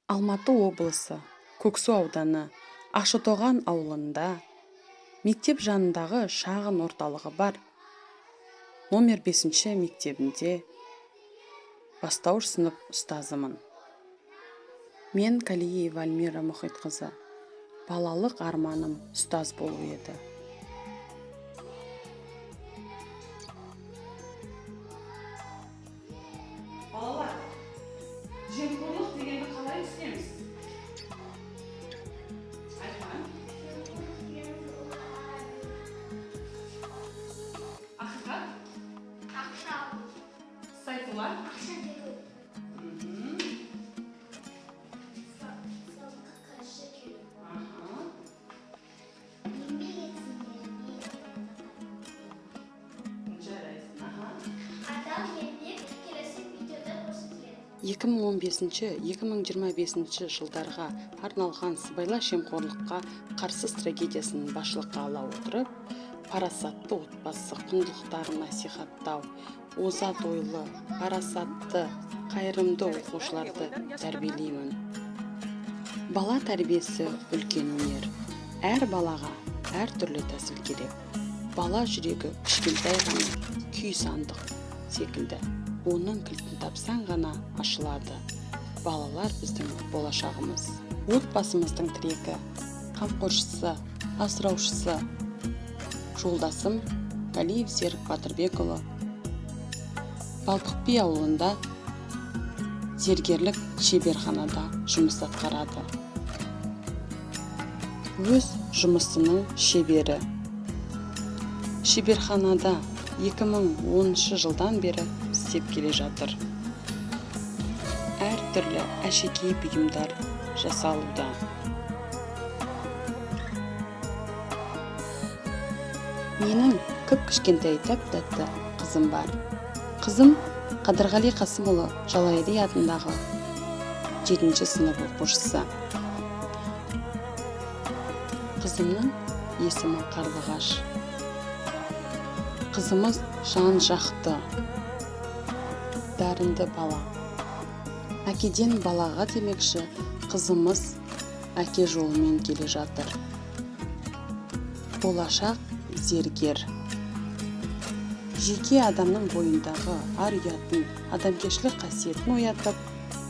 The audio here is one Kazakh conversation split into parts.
Алматы облысы, Көксу ауданы, Ақшытоған ауылында мектеп жанындағы шағын орталығы бар. Номер 5 мектебінде бастауыш сынып ұстазымын. Мен Калиева Альмира Мұхитқызы. Балалық арманым ұстаз болу еді. Балалар, жемқорлық дегенді қалай түсінеміз? Айтқан? Ақиқат? Ақша алу. Сайфулла? Ақша беру. Сабаққа қарсы келу. Еңбек етсін. Жарайсың. Адам еңбек келесі видеода көрсетіледі. 2015-2025 жылдарға арналған сыбайлас жемқорлыққа қарсы стратегиясын басшылыққа ала отырып, парасатты отбасы құндылықтарын насихаттау, озат ойлы, парасатты, қайырымды оқушыларды тәрбиелеймін. Бала тәрбиесі үлкен өнер. Әр балаға әр түрлі тәсіл керек. Бала жүрегі кішкентай ғана күй сандық секілді. Оның кілтін тапсаң ғана ашылады. Балалар біздің болашағымыз. Отбасымыздың тірегі, қамқоршысы, асыраушысы. Жолдасым Галиев Серік Батырбекұлы Балпықби ауылында зергерлік шеберханада жұмыс атқарады. Өз жұмысының шебері. Шеберханада 2010 жылдан бері істеп келе жатыр. Әр түрлі әшекей бұйымдар жасалуда. Менің кіп-кішкентай тәп-тәтті қызым бар. Қызым Қадырғали Қасымұлы Жалайыри атындағы 7 сынып оқушысы. Қызымның есімі Қарлығаш. Қызымыз жан-жақты, дарынды бала. Әкеден балаға демекші, қызымыз әке жолымен келе жатыр. Болашақ зергер. Жеке адамның бойындағы ар-ұятын, адамгершілік қасиетін оятып,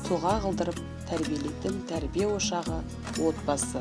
тұлға қылдырып тәрбиелейтін тәрбие ошағы отбасы.